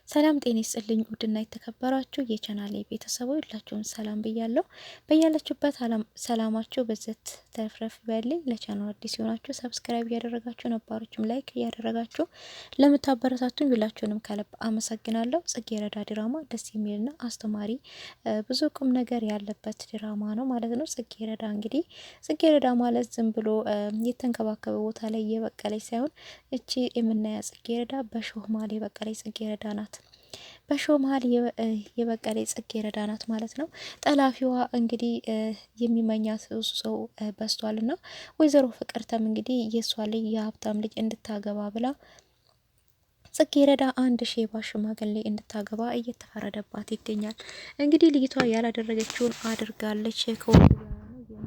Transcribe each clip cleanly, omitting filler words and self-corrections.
ሰላም ጤና ይስጥልኝ ውድና የተከበራችሁ የቻናሌ ቤተሰቦች ሁላችሁም ሰላም ብያለሁ። በያላችሁበት ሰላማችሁ በዘት ተፍረፍ ይበልኝ። ለቻናሉ አዲስ የሆናችሁ ሰብስክራይብ እያደረጋችሁ ነባሮችም ላይክ እያደረጋችሁ ለምታበረታቱኝ ሁላችሁንም ከልብ አመሰግናለሁ። ጽጌረዳ ድራማ ደስ የሚልና አስተማሪ ብዙ ቁም ነገር ያለበት ድራማ ነው ማለት ነው። ጽጌረዳ ማለት ዝም ብሎ የተንከባከበ ቦታ ላይ የበቀለች ሳይሆን እቺ የምናያ ጽጌረዳ በሾህ ማል የበቀለች ጽጌረዳ ናት። በሾህ መሀል የበቀለ ጽጌረዳ ናት ማለት ነው። ጠላፊዋ እንግዲህ የሚመኛት ሰው በስቷልና ወይዘሮ ፍቅርተም እንግዲህ የሷ ልጅ የሀብታም ልጅ እንድታገባ ብላ ጽጌረዳ አንድ ሼባ ሽማግሌ እንድታገባ እየተፈረደባት ይገኛል። እንግዲህ ልጅቷ ያላደረገችውን አድርጋለች።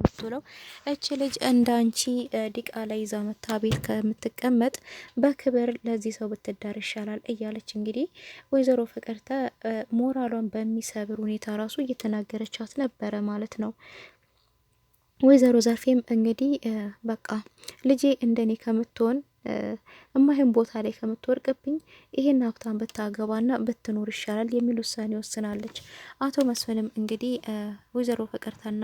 የምትውለው እች ልጅ እንዳንቺ ዲቃላ ይዛ መታ ቤት ከምትቀመጥ በክብር ለዚህ ሰው ብትዳር ይሻላል እያለች እንግዲህ ወይዘሮ ፍቅርተ ሞራሏን በሚሰብር ሁኔታ ራሱ እየተናገረቻት ነበረ ማለት ነው። ወይዘሮ ዘርፌም እንግዲህ በቃ ልጄ እንደኔ ከምትሆን እማይን ቦታ ላይ ከምትወርቅብኝ ይሄን ሀብታም ብታገባና ብትኖር ይሻላል የሚል ውሳኔ ወስናለች። አቶ መስፍንም እንግዲህ ወይዘሮ ፍቅርተና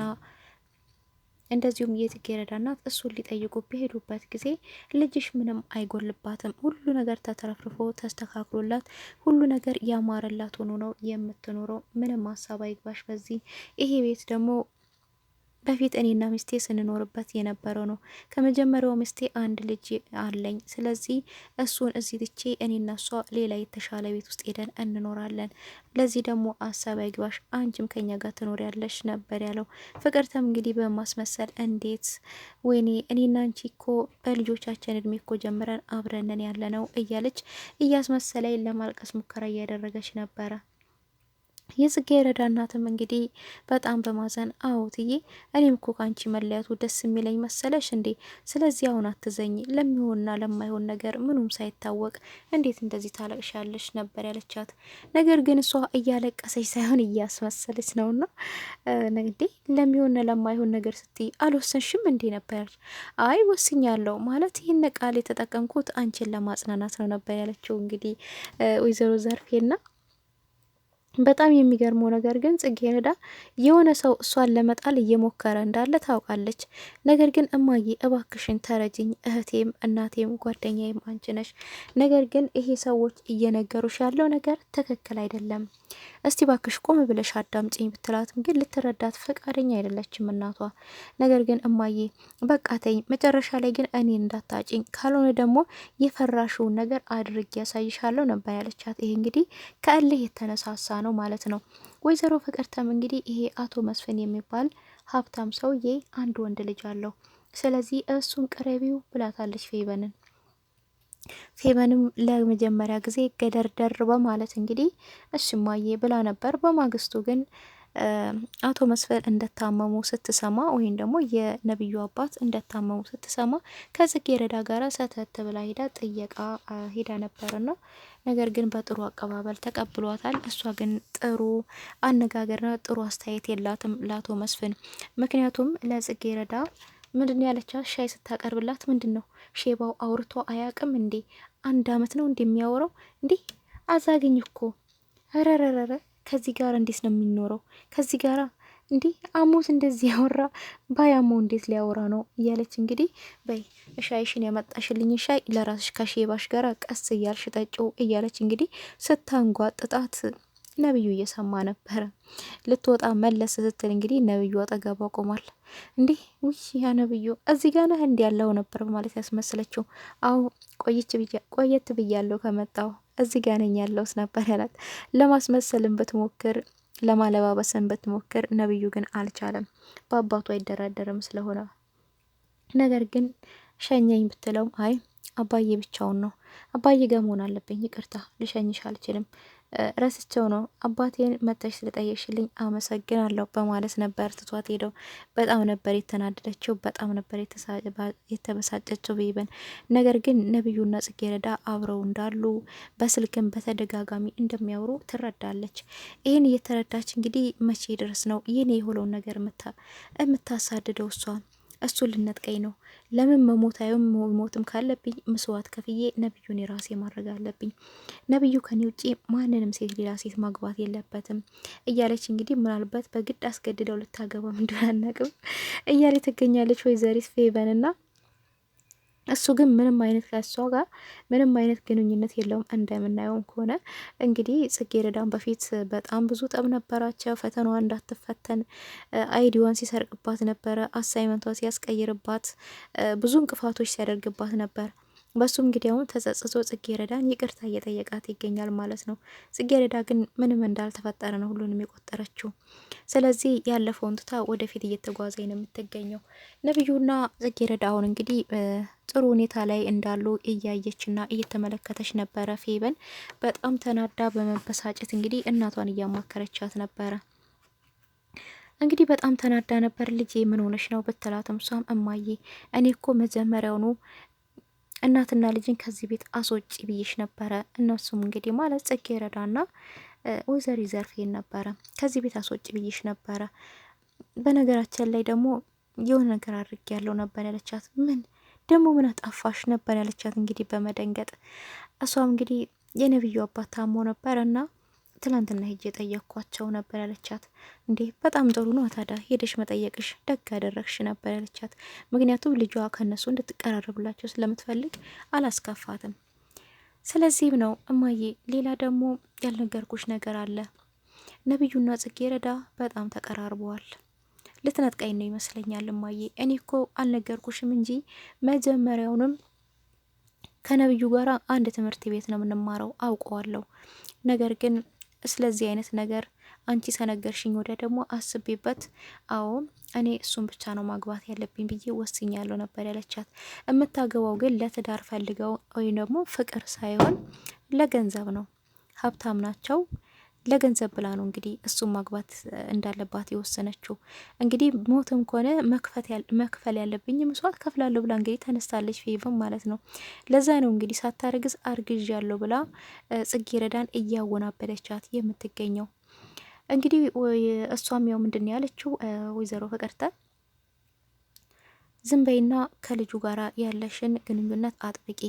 እንደዚሁም የጽጌረዳ እናት እሱን ሊጠይቁ በሄዱበት ጊዜ ልጅሽ ምንም አይጎልባትም፣ ሁሉ ነገር ተተረፍርፎ ተስተካክሎላት ሁሉ ነገር ያማረላት ሆኖ ነው የምትኖረው። ምንም ሀሳብ አይግባሽ። በዚህ ይሄ ቤት ደግሞ በፊት እኔና ሚስቴ ስንኖርበት የነበረው ነው። ከመጀመሪያው ሚስቴ አንድ ልጅ አለኝ። ስለዚህ እሱን እዚህ ትቼ እኔና እሷ ሌላ የተሻለ ቤት ውስጥ ሄደን እንኖራለን። ለዚህ ደግሞ ሀሳብ አይግባሽ፣ አንቺም ከኛ ጋር ትኖሪያለሽ ነበር ያለው። ፍቅርተም እንግዲህ በማስመሰል እንዴት ወይኔ እኔና አንቺ እኮ በልጆቻችን እድሜ እኮ ጀምረን አብረንን ያለ ነው እያለች እያስመሰለኝ ለማልቀስ ሙከራ እያደረገች ነበረ። የጽጌረዳ እናትም እንግዲህ በጣም በማዘን አዎትዬ እኔም እኮ ካንቺ መለያቱ ደስ የሚለኝ መሰለሽ እንዴ? ስለዚህ አሁን አትዘኝ፣ ለሚሆንና ለማይሆን ነገር ምኑም ሳይታወቅ እንዴት እንደዚህ ታለቅሻለሽ ነበር ያለቻት። ነገር ግን እሷ እያለቀሰች ሳይሆን እያስመሰለች ነውና እንዴ ለሚሆንና ለማይሆን ነገር ስትይ አልወሰንሽም እንዴ ነበር? አይ ወስኛለሁ ማለት ይህን ቃል የተጠቀምኩት አንቺን ለማጽናናት ነው ነበር ያለችው እንግዲህ ወይዘሮ ዘርፌና በጣም የሚገርመው ነገር ግን ጽጌረዳ የሆነ ሰው እሷን ለመጣል እየሞከረ እንዳለ ታውቃለች። ነገር ግን እማዬ እባክሽን ተረጅኝ፣ እህቴም እናቴም ጓደኛዬም አንቺ ነሽ። ነገር ግን ይሄ ሰዎች እየነገሩሽ ያለው ነገር ትክክል አይደለም። እስቲ ባክሽ ቆም ብለሽ አዳምጪኝ ብትላትም ግን ልትረዳት ፈቃደኛ አይደለችም እናቷ። ነገር ግን እማዬ በቃ ተይኝ፣ መጨረሻ ላይ ግን እኔ እንዳታጭኝ፣ ካልሆነ ደግሞ የፈራሽውን ነገር አድርጌ ያሳይሻለሁ ነበር ያለቻት። ይሄ እንግዲህ ከእልህ የተነሳሳ ነው ማለት ነው። ወይዘሮ ፍቅርተም እንግዲህ ይሄ አቶ መስፍን የሚባል ሀብታም ሰውዬ አንድ ወንድ ልጅ አለው። ስለዚህ እሱን ቅረቢው ብላታለች ፌበንን። ፌበንም ለመጀመሪያ ጊዜ ገደርደር በማለት እንግዲህ እሽማዬ ብላ ነበር። በማግስቱ ግን አቶ መስፍን እንደታመሙ ስትሰማ ወይም ደግሞ የነብዩ አባት እንደታመሙ ስትሰማ ከጽጌረዳ ጋር ሰተት ብላ ሄዳ ጥየቃ ሄዳ ነበርና ነገር ግን በጥሩ አቀባበል ተቀብሏታል። እሷ ግን ጥሩ አነጋገርና ጥሩ አስተያየት የላትም ለአቶ መስፍን። ምክንያቱም ለጽጌረዳ ምንድን ያለቻት ሻይ ስታቀርብላት ምንድን ነው ሼባው አውርቶ አያቅም እንዴ? አንድ አመት ነው እንደሚያወራው እንዴ? አዛግኝ እኮ ረረረረ ከዚህ ጋር እንዴት ነው የሚኖረው? ከዚህ ጋር እንዲህ አሞት እንደዚህ ያወራ ባያመው እንዴት ሊያወራ ነው? እያለች እንግዲህ በይ ሻይሽን ያመጣሽልኝ ሻይ ለራስሽ ከሼባሽ ጋር ቀስ እያልሽ ጠጪው እያለች እንግዲህ ስታንጓጥጣት ነብዩ እየሰማ ነበረ። ልትወጣ መለስ ስትል እንግዲህ ነብዩ አጠገቧ ቆሟል። እንዲህ ውይ ያ ነብዩ እዚህ ጋር ነህ እንዲ ያለው ነበር ማለት ያስመስለችው። አዎ ቆየት ብያለሁ ከመጣው እዚህ ጋር ነኝ ያለውስ ነበር ያላት። ለማስመሰልም ብትሞክር ለማለባበስም ብትሞክር ነብዩ ግን አልቻለም። በአባቱ አይደራደርም ስለሆነ ነገር ግን ሸኘኝ ብትለውም አይ አባዬ ብቻውን ነው፣ አባዬ ጋር መሆን አለብኝ፣ ይቅርታ ልሸኝሽ አልችልም፣ ረስቸው ነው አባቴን መተሽ ስለጠየቅሽልኝ አመሰግናለሁ በማለት ነበር ትቷት ሄደው። በጣም ነበር የተናደደችው፣ በጣም ነበር የተበሳጨችው ቢበን። ነገር ግን ነብዩና ጽጌረዳ አብረው እንዳሉ በስልክም በተደጋጋሚ እንደሚያወሩ ትረዳለች። ይህን እየተረዳች እንግዲህ መቼ ድረስ ነው ይህን የሆነውን ነገር የምታሳድደው እሷ እሱን ልነጥቀኝ ነው። ለምን መሞታዩም ሞትም ካለብኝ መስዋዕት ከፍዬ ነብዩን የራሴ ማድረግ አለብኝ። ነብዩ ከኔ ውጪ ማንንም ሴት ሌላ ሴት ማግባት የለበትም እያለች እንግዲህ ምናልባት በግድ አስገድደው ልታገባም እንደሆነ አናውቅም እያለች ትገኛለች ወይዘሪት ፌቨንና እሱ ግን ምንም አይነት ከሷ ጋር ምንም አይነት ግንኙነት የለውም። እንደምናየውም ከሆነ እንግዲህ ጽጌረዳን በፊት በጣም ብዙ ጠብ ነበራቸው። ፈተናዋ እንዳትፈተን አይዲዋን ሲሰርቅባት ነበረ፣ አሳይመንቷ ሲያስቀይርባት፣ ብዙ እንቅፋቶች ሲያደርግባት ነበር። በሱም እንግዲህ አሁን ተጸጽቶ ጽጌረዳን ይቅርታ እየጠየቃት ይገኛል ማለት ነው። ጽጌረዳ ግን ምንም እንዳልተፈጠረ ነው ሁሉንም የቆጠረችው። ስለዚህ ያለፈውን ትታ ወደፊት እየተጓዘኝ ነው የምትገኘው። ነብዩና ጽጌረዳ አሁን እንግዲህ ጥሩ ሁኔታ ላይ እንዳሉ እያየችና እየተመለከተች ነበረ። ፌበን በጣም ተናዳ በመበሳጨት እንግዲህ እናቷን እያማከረቻት ነበረ። እንግዲህ በጣም ተናዳ ነበር። ልጄ ምን ሆነሽ ነው ብትላትም እሷም እማዬ እኔ እኮ መጀመሪያውኑ እናትና ልጅን ከዚህ ቤት አስወጪ ብዬሽ ነበረ። እነሱም እንግዲህ ማለት ጽጌረዳና ወይዘሪ ዘርፌን ነበረ ከዚህ ቤት አስወጪ ብዬሽ ነበረ። በነገራችን ላይ ደግሞ የሆነ ነገር አድርጌ ያለው ነበር ያለቻት። ምን ደግሞ ምን አጣፋሽ ነበር ያለቻት እንግዲህ በመደንገጥ እሷም እንግዲህ የነብዩ አባት ታሞ ነበር እና ትላንትና ሄጄ ጠየቅኳቸው ነበር ያለቻት። እንዴ በጣም ጥሩ ነው ታዲያ ሄደሽ መጠየቅሽ ደግ ያደረግሽ ነበር ያለቻት። ምክንያቱም ልጇ ከነሱ እንድትቀራረብላቸው ስለምትፈልግ አላስከፋትም። ስለዚህም ነው እማዬ ሌላ ደግሞ ያልነገርኩሽ ነገር አለ። ነብዩና ጽጌረዳ በጣም ተቀራርበዋል። ልትነጥቀኝ ነው ይመስለኛል እማዬ። እኔ እኮ አልነገርኩሽም እንጂ መጀመሪያውንም ከነብዩ ጋር አንድ ትምህርት ቤት ነው የምንማረው አውቀዋለሁ። ነገር ግን ስለዚህ አይነት ነገር አንቺ ሰነገርሽኝ ወዲያ ደግሞ አስቤበት፣ አዎ እኔ እሱን ብቻ ነው ማግባት ያለብኝ ብዬ ወስኛለሁ ነበር ያለቻት። የምታገባው ግን ለትዳር ፈልገው ወይም ደግሞ ፍቅር ሳይሆን ለገንዘብ ነው። ሀብታም ናቸው። ለገንዘብ ብላ ነው እንግዲህ እሱን ማግባት እንዳለባት የወሰነችው። እንግዲህ ሞትም ከሆነ መክፈል ያለብኝ መስዋዕት ከፍላለሁ ብላ እንግዲህ ተነስታለች። ፌቭም ማለት ነው። ለዛ ነው እንግዲህ ሳታረግዝ አርግዥ ያለው ብላ ጽጌረዳን እያወናበደቻት የምትገኘው። እንግዲህ እሷም ያው ምንድን ያለችው ወይዘሮ ፍቅርተ ዝም በይና ከልጁ ጋር ያለሽን ግንኙነት አጥብቂ፣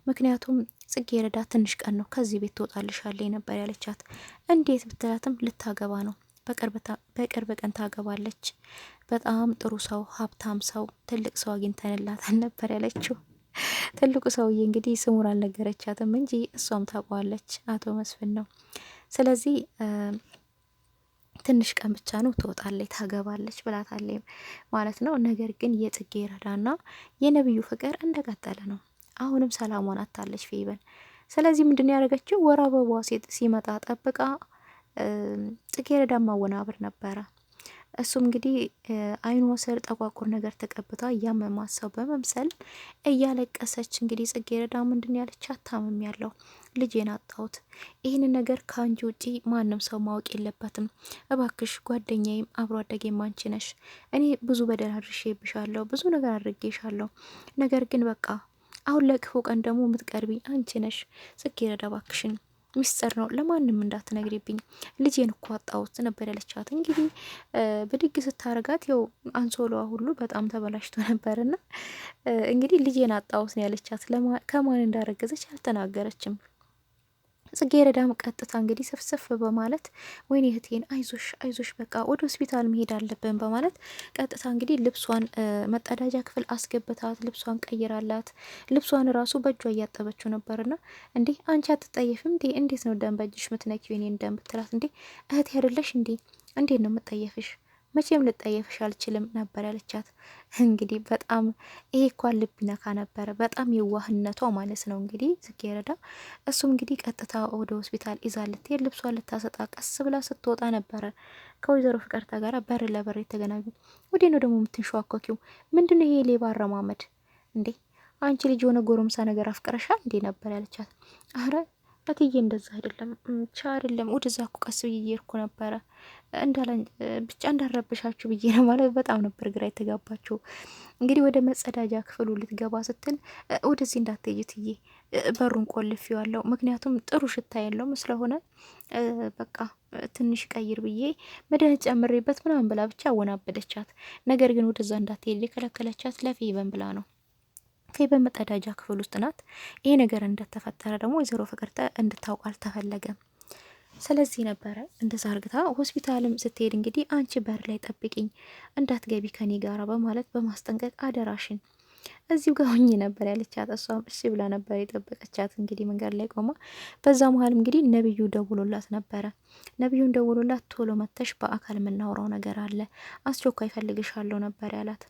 ምክንያቱም ጽጌረዳ ትንሽ ቀን ነው ከዚህ ቤት ትወጣልሻለች ነበር ያለቻት። እንዴት ብትላትም ልታገባ ነው፣ በቅርብ ቀን ታገባለች። በጣም ጥሩ ሰው፣ ሀብታም ሰው፣ ትልቅ ሰው አግኝተንላታል ነበር ያለችው። ትልቁ ሰውዬ እንግዲህ ስሙን አልነገረቻትም እንጂ እሷም ታውቀዋለች፣ አቶ መስፍን ነው። ስለዚህ ትንሽ ቀን ብቻ ነው ትወጣለች፣ ታገባለች ብላታለች ማለት ነው። ነገር ግን የጽጌረዳና የነብዩ ፍቅር እንደቀጠለ ነው። አሁንም ሰላሟን አታለች ፌበን። ስለዚህ ምንድን ያደረገችው ወር አበባዋ ሲመጣ ጠብቃ ጽጌረዳ ማወናብር ነበረ። እሱም እንግዲህ አይኗ ስር ጠቋቁር ነገር ተቀብታ እያመማት ሰው በመምሰል እያለቀሰች እንግዲህ ጽጌረዳ ምንድን ያለቻት ታምም ያለው ልጄን አጣሁት፣ ይህንን ነገር ከአንቺ ውጪ ማንም ሰው ማወቅ የለበትም፣ እባክሽ ጓደኛዬም አብሮ አደጌም አንቺ ነሽ። እኔ ብዙ በደል አድርሼብሻለሁ፣ ብዙ ነገር አድርጌሻለሁ። ነገር ግን በቃ አሁን ለክፉ ቀን ደግሞ የምትቀርቢ አንቺ ነሽ። ጽጌረዳ እባክሽን ሚስጥር ነው ለማንም እንዳትነግሪብኝ፣ ልጄን እኮ አጣሁት ነበር ያለቻት። እንግዲህ ብድግ ስታረጋት ያው አንሶላዋ ሁሉ በጣም ተበላሽቶ ነበርና እንግዲህ ልጄን አጣሁት ነው ያለቻት። ከማን እንዳረገዘች አልተናገረችም። ጽጌረዳም ቀጥታ እንግዲህ ስፍስፍ በማለት ወይኔ እህቴን አይዞሽ አይዞሽ በቃ ወደ ሆስፒታል መሄድ አለብን በማለት ቀጥታ እንግዲህ ልብሷን መጸዳጃ ክፍል አስገብታት ልብሷን ቀይራላት። ልብሷን ራሱ በእጇ እያጠበችው ነበርና እንዴ አንቺ አትጠየፍም እንዴ? እንዴት ነው ደም በእጅሽ ምትነኪው? እኔን ደም ብትላት እንዴ እህቴ አይደለሽ እንዴ? እንዴት ነው የምጠየፍሽ? መቼም ልጠየፍሽ አልችልም ነበር ያለቻት። እንግዲህ በጣም ይሄ እንኳን ልብ ይነካ ነበረ፣ በጣም የዋህነቷ ማለት ነው እንግዲህ ጽጌረዳ። እሱም እንግዲህ ቀጥታ ወደ ሆስፒታል ይዛ ልትሄድ ልብሷን ልታሰጣ ቀስ ብላ ስትወጣ ነበረ ከወይዘሮ ፍቅርተ ጋር በር ለበር የተገናኙ። ወዴ ነው ደግሞ የምትንሸዋኮኪው? ምንድነው ይሄ ሌባ አረማመድ እንዴ? አንቺ ልጅ የሆነ ጎረምሳ ነገር አፍቅረሻል እንዴ ነበር ያለቻት። አረ እትዬ እንደዛ አይደለም ብቻ አይደለም ወደዛ እኮ ቀስ ብዬ እየሄድኩ ነበረ ብቻ እንዳረብሻችሁ ብዬ ነው ማለት በጣም ነበር ግራ የተጋባችሁ። እንግዲህ ወደ መጸዳጃ ክፍሉ ልትገባ ስትል ወደዚህ እንዳትሄጂ እትዬ በሩን ቆልፌዋለሁ፣ ምክንያቱም ጥሩ ሽታ የለውም ስለሆነ በቃ ትንሽ ቀይር ብዬ መድኃኒት ጨምሬበት ምናምን ብላ ብቻ አወናበደቻት። ነገር ግን ወደዛ እንዳትሄድ የከለከለቻት ለፌበን ብላ ነው። ፌበን መጸዳጃ ክፍል ውስጥ ናት። ይሄ ነገር እንደተፈጠረ ደግሞ ወይዘሮ ፍቅርተ እንድታውቅ አልተፈለገም። ስለዚህ ነበረ እንደዛ አርግታ ሆስፒታልም ስትሄድ እንግዲህ አንቺ በር ላይ ጠብቂኝ እንዳትገቢ ከኔ ጋራ በማለት በማስጠንቀቅ አደራሽን እዚሁ ጋር ሆኜ ነበር ያለቻት። እሷም እሺ ብላ ነበር የጠበቀቻት እንግዲህ መንገድ ላይ ቆማ። በዛ መሀል እንግዲህ ነብዩ ደውሎላት ነበረ። ነብዩን ደውሎላት ቶሎ መተሽ በአካል የምናወራው ነገር አለ፣ አስቸኳይ ፈልግሻለሁ ነበር ያላት።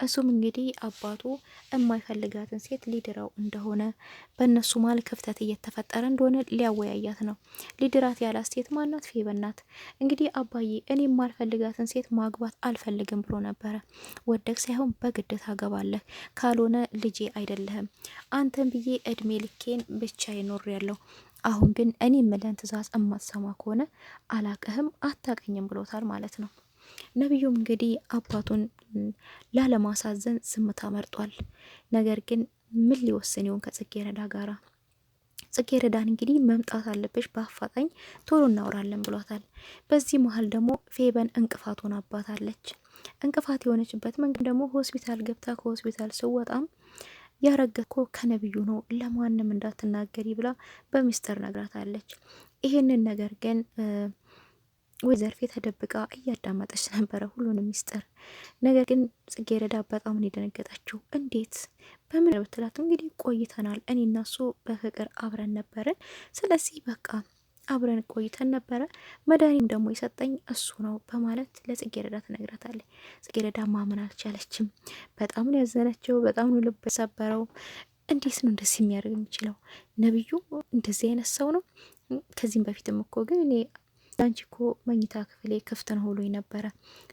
እሱም እንግዲህ አባቱ የማይፈልጋትን ሴት ሊድረው እንደሆነ በእነሱ መሀል ክፍተት እየተፈጠረ እንደሆነ ሊያወያያት ነው። ሊድራት ያላት ሴት ማናት? ፌበን ናት። እንግዲህ አባዬ እኔ የማልፈልጋትን ሴት ማግባት አልፈልግም ብሎ ነበረ። ወደግ ሳይሆን በግድ ታገባለህ፣ ካልሆነ ልጄ አይደለህም። አንተን ብዬ እድሜ ልኬን ብቻ ይኖር ያለው አሁን ግን እኔ የምልህን ትእዛዝ እማትሰማ ከሆነ አላቅህም፣ አታቀኝም ብሎታል ማለት ነው። ነቢዩም እንግዲህ አባቱን ላለማሳዘን ዝምታ መርጧል። ነገር ግን ምን ሊወስን ይሆን ከጽጌረዳ ጋራ? ጽጌረዳን እንግዲህ መምጣት አለብሽ በአፋጣኝ ቶሎ እናወራለን ብሏታል። በዚህ መሀል ደግሞ ፌበን እንቅፋት ሆናባታለች። እንቅፋት የሆነችበት መንገድ ደግሞ ሆስፒታል ገብታ ከሆስፒታል ስወጣም ያረገኮ ከነቢዩ ነው ለማንም እንዳትናገሪ ብላ በሚስጥር ነግራታለች። ይሄንን ነገር ግን ወይ ዘርፌ ተደብቃ እያዳመጠች ነበረ ሁሉንም ሚስጥር። ነገር ግን ጽጌረዳ በጣም ነው የደነገጠችው። እንዴት በምን ብትላት እንግዲህ ቆይተናል፣ እኔ እና እሱ በፍቅር አብረን ነበርን። ስለዚህ በቃ አብረን ቆይተን ነበረ፣ መድኃኒም ደግሞ የሰጠኝ እሱ ነው በማለት ለጽጌረዳ ትነግራታለች። ጽጌረዳ ማመን አልቻለችም። በጣም ነው ያዘነችው። በጣም ነው ልብ የሰበረው። እንዴት ነው እንደዚህ የሚያደርግ የሚችለው? ነብዩ እንደዚህ አይነት ሰው ነው? ከዚህም በፊትም እኮ ግን እኔ አንቺ እኮ መኝታ ክፍሌ ክፍት ነው ብሎኝ ነበረ።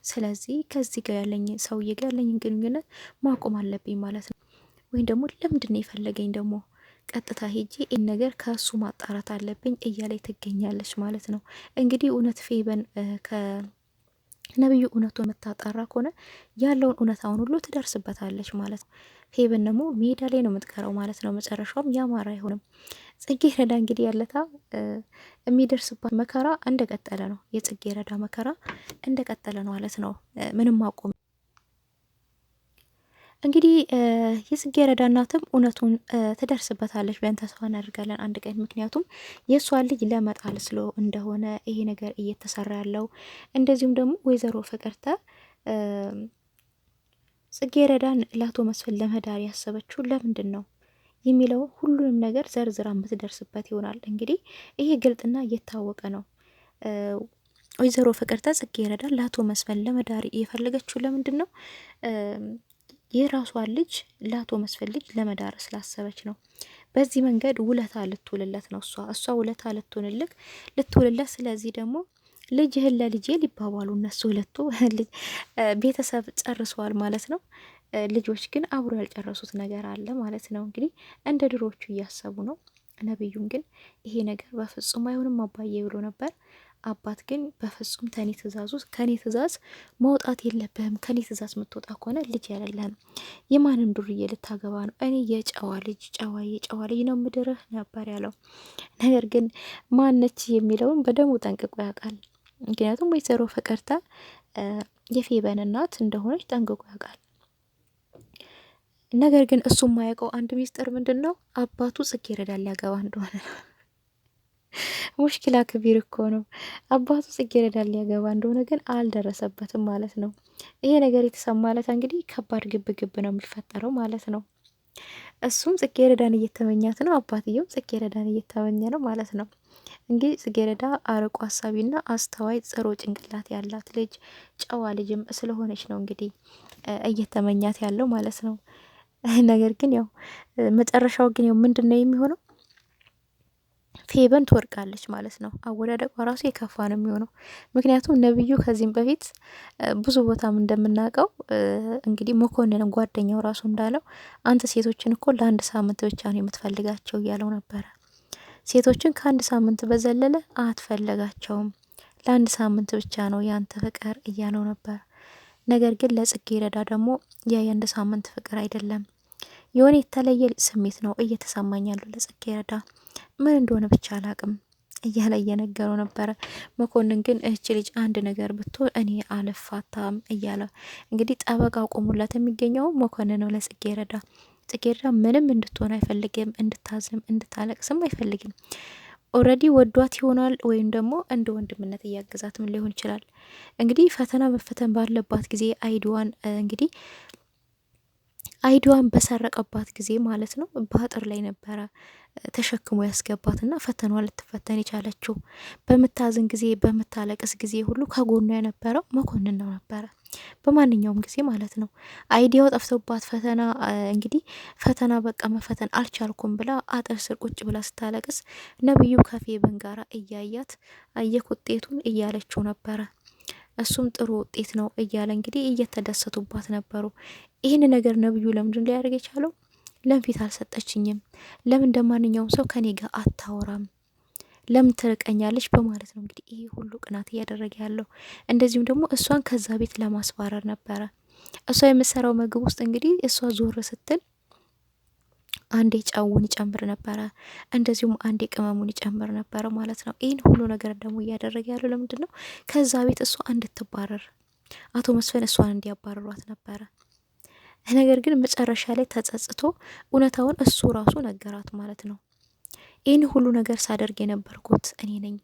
ስለዚህ ከዚህ ጋር ያለኝ ሰውዬ ጋር ያለኝን ግንኙነት ማቆም አለብኝ ማለት ነው። ወይም ደግሞ ለምንድን ነው የፈለገኝ ደግሞ ቀጥታ ሄጄ ይህን ነገር ከእሱ ማጣራት አለብኝ እያላይ ትገኛለች ማለት ነው። እንግዲህ እውነት ፌበን ከነብዩ እውነቱ የምታጣራ ከሆነ ያለውን እውነታውን ሁሉ ትደርስበታለች ማለት ነው። ፌበን ደግሞ ሜዳ ላይ ነው የምትቀረው ማለት ነው። መጨረሻውም ያማረ አይሆንም። ጽጌረዳ እንግዲህ ያለታ የሚደርስባት መከራ እንደቀጠለ ነው። የጽጌረዳ መከራ እንደቀጠለ ነው ማለት ነው። ምንም አቆም እንግዲህ የጽጌረዳ እናትም እውነቱን ትደርስበታለች ብለን ተስፋ እናደርጋለን አንድ ቀን። ምክንያቱም የእሷን ልጅ ለመጣል ስሎ እንደሆነ ይሄ ነገር እየተሰራ ያለው። እንደዚሁም ደግሞ ወይዘሮ ፍቅርተ ጽጌረዳን ለአቶ መስፍን ለመዳር ያሰበችው ለምንድን ነው የሚለው ሁሉንም ነገር ዘርዝራ የምትደርስበት ይሆናል። እንግዲህ ይሄ ግልጥና እየታወቀ ነው። ወይዘሮ ፍቅርተ ጽጌረዳን ለአቶ መስፍን ለመዳር የፈለገችው ለምንድን ነው? የራሷን ልጅ ለአቶ መስፍን ልጅ ለመዳር ስላሰበች ነው። በዚህ መንገድ ውለታ ልትውልለት ነው። እሷ ውለታ ልትውልለት። ስለዚህ ደግሞ ልጅህን ለልጄ ሊባባሉ እነሱ ሁለቱ ቤተሰብ ጨርሰዋል ማለት ነው። ልጆች ግን አብሮ ያልጨረሱት ነገር አለ ማለት ነው። እንግዲህ እንደ ድሮቹ እያሰቡ ነው። ነብዩም ግን ይሄ ነገር በፍጹም አይሆንም አባዬ ብሎ ነበር። አባት ግን በፍጹም ከኔ ትእዛዝ መውጣት የለብህም። ከኔ ትእዛዝ የምትወጣ ከሆነ ልጅ ያለለህም የማንም ዱርዬ ልታገባ ነው። እኔ የጨዋ ልጅ ነው ምድርህ ነበር ያለው። ነገር ግን ማነች የሚለውን በደንቡ ጠንቅቆ ያውቃል። ምክንያቱም ወይዘሮ ፍቅርተ የፌበን እናት እንደሆነች ጠንቅቆ ያውቃል። ነገር ግን እሱ የማያውቀው አንድ ሚስጥር ምንድን ነው? አባቱ ጽጌረዳን ሊያገባ እንደሆነ ነው። ሙሽኪላ ክቢር እኮ ነው። አባቱ ጽጌረዳን ሊያገባ እንደሆነ ግን አልደረሰበትም ማለት ነው። ይሄ ነገር የተሰማለት እንግዲህ ከባድ ግብ ነው የሚፈጠረው ማለት ነው። እሱም ጽጌረዳን እየተመኛት ነው፣ አባትየው ጽጌረዳን እየተመኘ ነው ማለት ነው። እንግዲህ ጽጌረዳ አርቆ ሀሳቢና አስተዋይ ጽሮ ጭንቅላት ያላት ልጅ ጨዋ ልጅም ስለሆነች ነው እንግዲህ እየተመኛት ያለው ማለት ነው። ነገር ግን ያው መጨረሻው ግን ያው ምንድን ነው የሚሆነው? ፌበን ትወድቃለች ማለት ነው። አወዳደቋ ራሱ የከፋ ነው የሚሆነው። ምክንያቱም ነብዩ ከዚህም በፊት ብዙ ቦታም እንደምናውቀው እንግዲህ መኮንን ጓደኛው ራሱ እንዳለው አንተ ሴቶችን እኮ ለአንድ ሳምንት ብቻ ነው የምትፈልጋቸው እያለው ነበረ። ሴቶችን ከአንድ ሳምንት በዘለለ አትፈለጋቸውም፣ ለአንድ ሳምንት ብቻ ነው ያንተ ፍቅር እያለው ነበር። ነገር ግን ለጽጌረዳ ደግሞ ያ የአንድ ሳምንት ፍቅር አይደለም፣ የሆነ የተለየ ስሜት ነው እየተሰማኝ ያለው ለጽጌረዳ፣ ምን እንደሆነ ብቻ አላቅም እያለ እየነገረው ነበረ። መኮንን ግን እህች ልጅ አንድ ነገር ብትሆን እኔ አልፋታም እያለ እንግዲህ ጠበቃ ቆሙላት የሚገኘው መኮንን ነው ለጽጌረዳ። ጽጌረዳ ምንም እንድትሆን አይፈልግም፣ እንድታዝም እንድታለቅስም አይፈልግም። ኦልሬዲ ወዷት ይሆናል ወይም ደግሞ እንደ ወንድምነት እያገዛትም ሊሆን ይችላል። እንግዲህ ፈተና መፈተን ባለባት ጊዜ አይዲዋን በሰረቀባት ጊዜ ማለት ነው በአጥር ላይ ነበረ ተሸክሞ ያስገባትና ፈተናዋ ልትፈተን የቻለችው። በምታዝን ጊዜ በምታለቅስ ጊዜ ሁሉ ከጎኗ የነበረው መኮንን ነው ነበረ፣ በማንኛውም ጊዜ ማለት ነው። አይዲያው ጠፍቶባት ፈተና በቃ መፈተን አልቻልኩም ብላ አጥር ስር ቁጭ ብላ ስታለቅስ ነብዩ ከፌበን ጋራ እያያት አየክ ውጤቱን እያለችው ነበረ። እሱም ጥሩ ውጤት ነው እያለ እንግዲህ እየተደሰቱባት ነበሩ። ይህን ነገር ነብዩ ለምንድን ሊያደርግ የቻለው? ለምን ፊት አልሰጠችኝም? ለምን እንደማንኛውም ሰው ከኔ ጋር አታወራም? ለምን ትርቀኛለች? በማለት ነው እንግዲህ ይሄ ሁሉ ቅናት እያደረገ ያለው። እንደዚሁም ደግሞ እሷን ከዛ ቤት ለማስባረር ነበረ። እሷ የምትሰራው ምግብ ውስጥ እንግዲህ እሷ ዞር ስትል አንዴ ጨውን ይጨምር ነበረ፣ እንደዚሁም አንዴ ቅመሙን ይጨምር ነበረ ማለት ነው። ይህን ሁሉ ነገር ደግሞ እያደረገ ያለው ለምንድን ነው? ከዛ ቤት እሷ እንድትባረር፣ አቶ መስፍን እሷን እንዲያባረሯት ነበረ። ነገር ግን መጨረሻ ላይ ተጸጽቶ እውነታውን እሱ ራሱ ነገራት ማለት ነው። ይህን ሁሉ ነገር ሳደርግ የነበርኩት እኔ ነኝ።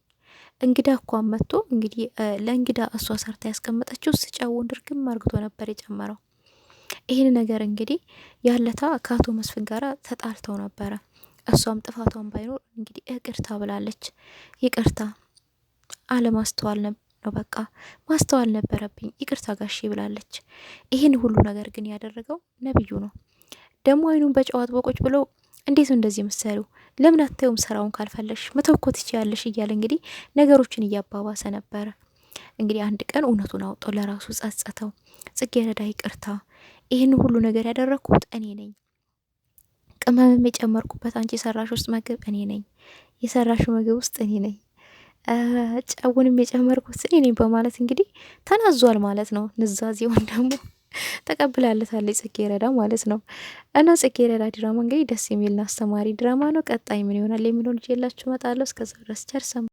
እንግዳ እንኳን መጥቶ እንግዲህ ለእንግዳ እሷ ሰርታ ያስቀመጠችው ስጨውን ድርግም አርግቶ ነበር የጨመረው። ይህን ነገር እንግዲህ ያለታ ከአቶ መስፍን ጋር ተጣልተው ነበረ። እሷም ጥፋቷን ባይኖር እንግዲህ ይቅርታ ብላለች። ይቅርታ አለማስተዋል ነው፣ በቃ ማስተዋል ነበረብኝ፣ ይቅርታ ጋሼ ብላለች። ይህን ሁሉ ነገር ግን ያደረገው ነብዩ ነው። ደግሞ አይኑን በጨዋት በቆጭ ብሎ እንዴት ነው እንደዚህ ምሰሉ? ለምን አታዩም? ስራውን ካልፈለሽ መተኮት ትችያለሽ እያለ እንግዲህ ነገሮችን እያባባሰ ነበረ። እንግዲህ አንድ ቀን እውነቱን አውጦ ለራሱ ጸጸተው። ጽጌረዳ ይቅርታ፣ ይህን ሁሉ ነገር ያደረግኩት እኔ ነኝ። ቅመምም የጨመርኩበት አንቺ የሰራሽ ውስጥ ምግብ እኔ ነኝ፣ የሰራሽ ምግብ ውስጥ እኔ ነኝ፣ ጨውንም የጨመርኩት እኔ ነኝ በማለት እንግዲህ ተናዟል ማለት ነው። ንዛዜውን ደግሞ ተቀብላለታለች ጽጌረዳ ማለት ነው። እና ጽጌረዳ ድራማ እንግዲህ ደስ የሚልና አስተማሪ ድራማ ነው። ቀጣይ ምን ይሆናል የሚለውን ይዤላችሁ እመጣለሁ። እስከዛ ድረስ ቸር ሰንብቱ።